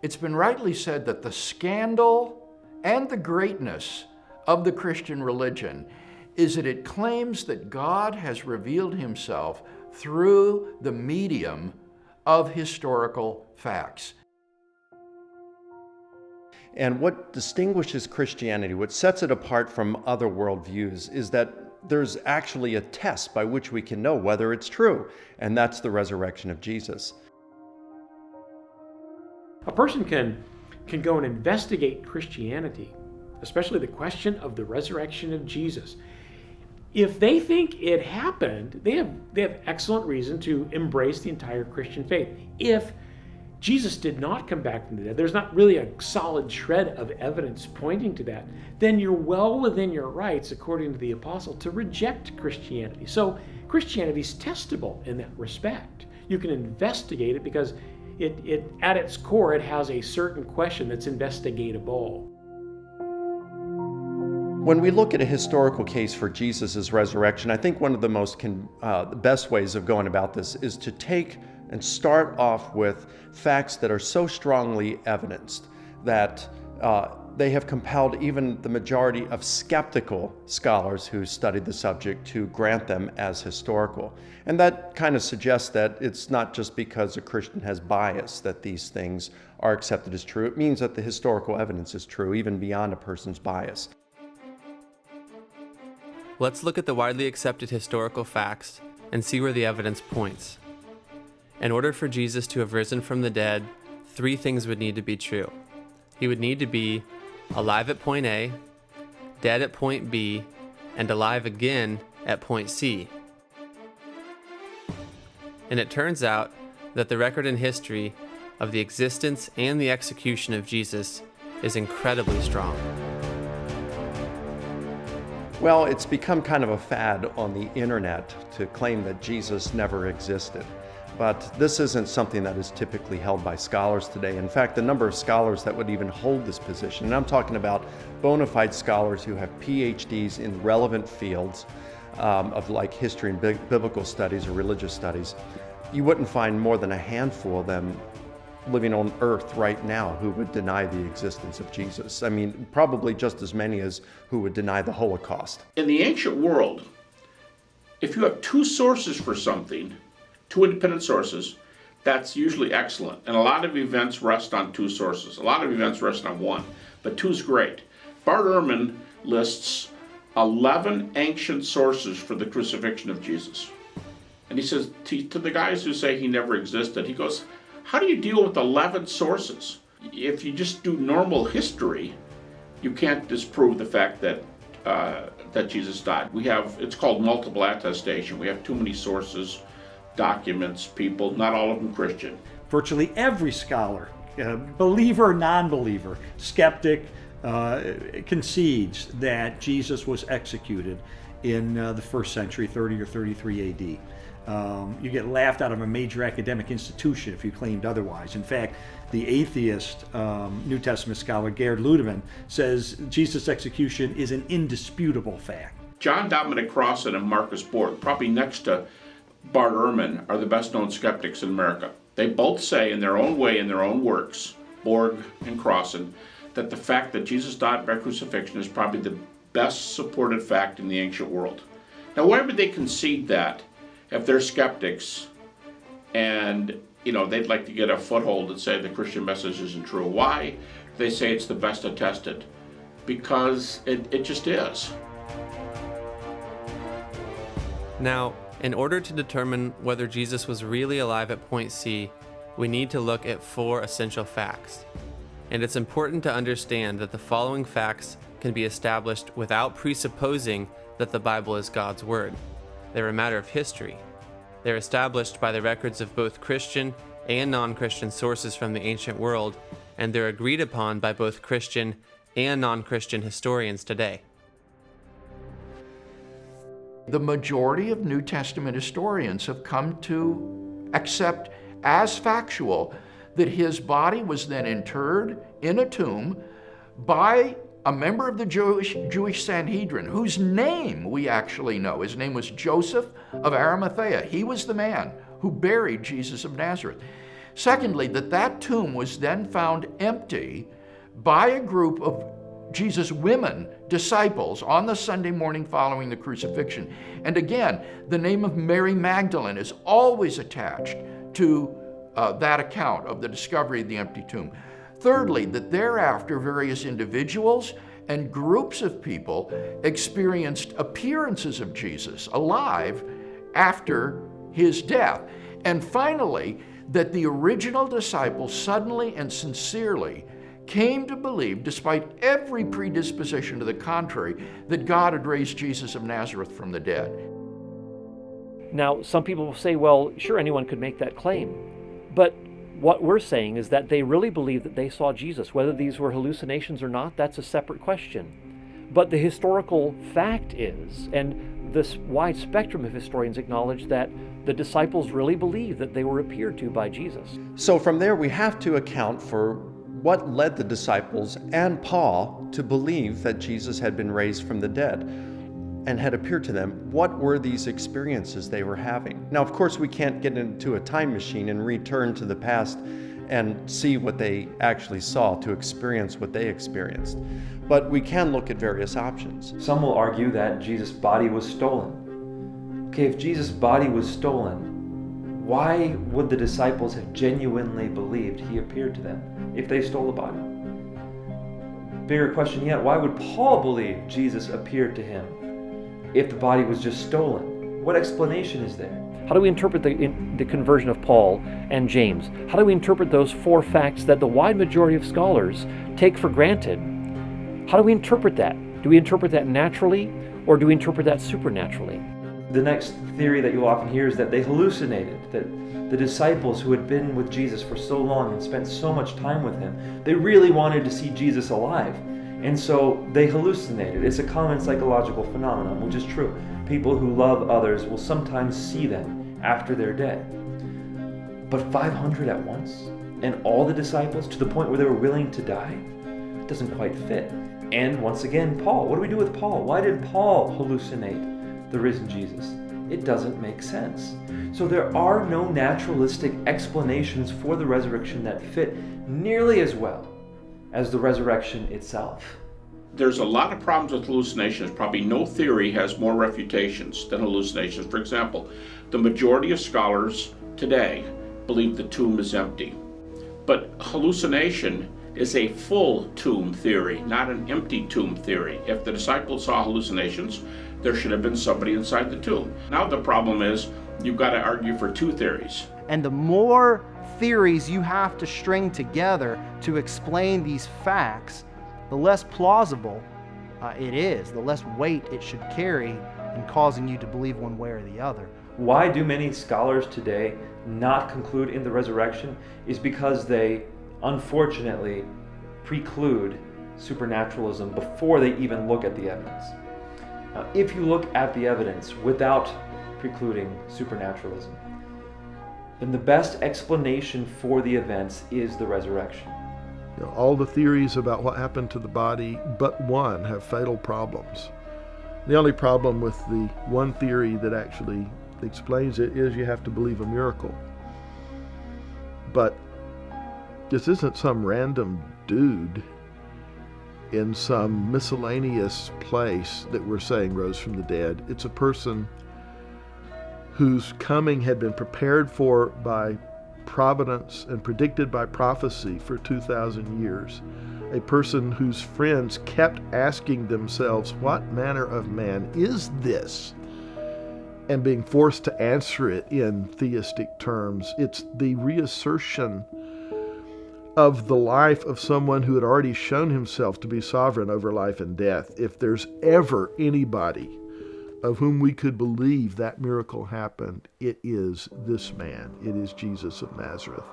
It's been rightly said that the scandal and the greatness of the Christian religion is that it claims that God has revealed himself through the medium of historical facts. And what distinguishes Christianity, what sets it apart from other worldviews, is that there's actually a test by which we can know whether it's true, and that's the resurrection of Jesus. A person can go and investigate Christianity, especially the question of the resurrection of Jesus. If they think it happened, they have excellent reason to embrace the entire Christian faith. If Jesus did not come back from the dead, there's not really a solid shred of evidence pointing to that, then you're well within your rights, according to the apostle, to reject Christianity. So Christianity is testable in that respect. You can investigate it because it at its core, it has a certain question that's investigatable. When we look at a historical case for Jesus' resurrection, I think one of the best ways of going about this is to take and start off with facts that are so strongly evidenced that they have compelled even the majority of skeptical scholars who studied the subject to grant them as historical. And that kind of suggests that it's not just because a Christian has bias that these things are accepted as true. It means that the historical evidence is true, even beyond a person's bias. Let's look at the widely accepted historical facts and see where the evidence points. In order for Jesus to have risen from the dead, 3 things would need to be true. He would need to be alive at point A, dead at point B, and alive again at point C. And it turns out that the record in history of the existence and the execution of Jesus is incredibly strong. Well, it's become kind of a fad on the internet to claim that Jesus never existed. But this isn't something that is typically held by scholars today. In fact, the number of scholars that would even hold this position, and I'm talking about bona fide scholars who have PhDs in relevant fields of like history and biblical studies or religious studies, you wouldn't find more than a handful of them living on earth right now who would deny the existence of Jesus. I mean, probably just as many as who would deny the Holocaust. In the ancient world, if you have 2 sources for something, 2 independent sources, that's usually excellent. And a lot of events rest on 2 sources. A lot of events rest on 1, but 2 is great. Bart Ehrman lists 11 ancient sources for the crucifixion of Jesus. And he says to the guys who say he never existed, he goes, how do you deal with 11 sources? If you just do normal history, you can't disprove the fact that that Jesus died. It's called multiple attestation. We have too many sources, documents, people, not all of them Christian. Virtually every scholar, believer or non-believer, skeptic, concedes that Jesus was executed in the 1st century, 30 or 33 AD. You get laughed out of a major academic institution if you claimed otherwise. In fact, the atheist New Testament scholar Gerd Ludemann says Jesus' execution is an indisputable fact. John Dominic Crossan and Marcus Borg, probably next to Bart Ehrman, are the best known skeptics in America. They both say in their own way, in their own works, Borg and Crossan, that the fact that Jesus died by crucifixion is probably the best supported fact in the ancient world. Now, why would they concede that if they're skeptics and they'd like to get a foothold and say the Christian message isn't true? Why do they say it's the best attested? Because it just is. Now, in order to determine whether Jesus was really alive at point C, we need to look at 4 essential facts. And it's important to understand that the following facts can be established without presupposing that the Bible is God's Word. They're a matter of history. They're established by the records of both Christian and non-Christian sources from the ancient world, and they're agreed upon by both Christian and non-Christian historians today. The majority of New Testament historians have come to accept as factual that his body was then interred in a tomb by a member of the Jewish Sanhedrin, whose name we actually know. His name was Joseph of Arimathea. He was the man who buried Jesus of Nazareth. Secondly, that tomb was then found empty by a group of Jesus' women disciples on the Sunday morning following the crucifixion. And again, the name of Mary Magdalene is always attached to that account of the discovery of the empty tomb. Thirdly, that thereafter various individuals and groups of people experienced appearances of Jesus alive after his death. And finally, that the original disciples suddenly and sincerely came to believe, despite every predisposition to the contrary, that God had raised Jesus of Nazareth from the dead. Now, some people will say, well, sure, anyone could make that claim. But what we're saying is that they really believed that they saw Jesus. Whether these were hallucinations or not, that's a separate question. But the historical fact is, and this wide spectrum of historians acknowledge, that the disciples really believed that they were appeared to by Jesus. So from there, we have to account for what led the disciples and Paul to believe that Jesus had been raised from the dead and had appeared to them. What were these experiences they were having? Now, of course, we can't get into a time machine and return to the past and see what they actually saw, to experience what they experienced. But we can look at various options. Some will argue that Jesus' body was stolen. Okay, if Jesus' body was stolen, why would the disciples have genuinely believed he appeared to them if they stole the body? Bigger question yet, why would Paul believe Jesus appeared to him if the body was just stolen? What explanation is there? How do we interpret the conversion of Paul and James? How do we interpret those four facts that the wide majority of scholars take for granted? How do we interpret that? Do we interpret that naturally, or do we interpret that supernaturally? The next theory that you'll often hear is that they hallucinated, that the disciples who had been with Jesus for so long and spent so much time with him, they really wanted to see Jesus alive. And so they hallucinated. It's a common psychological phenomenon, which is true. People who love others will sometimes see them after they're dead. But 500 at once? And all the disciples to the point where they were willing to die? It doesn't quite fit. And once again, Paul. What do we do with Paul? Why did Paul hallucinate the risen Jesus? It doesn't make sense. So there are no naturalistic explanations for the resurrection that fit nearly as well as the resurrection itself. There's a lot of problems with hallucinations. Probably no theory has more refutations than hallucinations. For example, the majority of scholars today believe the tomb is empty. But hallucination is a full tomb theory, not an empty tomb theory. If the disciples saw hallucinations, there should have been somebody inside the tomb. Now the problem is, you've got to argue for two theories. And the more theories you have to string together to explain these facts, the less plausible it is, the less weight it should carry in causing you to believe one way or the other. Why do many scholars today not conclude in the resurrection is because they unfortunately preclude supernaturalism before they even look at the evidence. Now, if you look at the evidence without precluding supernaturalism, then the best explanation for the events is the resurrection. You know, all the theories about what happened to the body but one have fatal problems. The only problem with the one theory that actually explains it is you have to believe a miracle. But this isn't some random dude in some miscellaneous place that we're saying rose from the dead. It's a person whose coming had been prepared for by providence and predicted by prophecy for 2,000 years. A person whose friends kept asking themselves, what manner of man is this? And being forced to answer it in theistic terms. It's the reassertion of the life of someone who had already shown himself to be sovereign over life and death. If there's ever anybody of whom we could believe that miracle happened, it is this man. It is Jesus of Nazareth.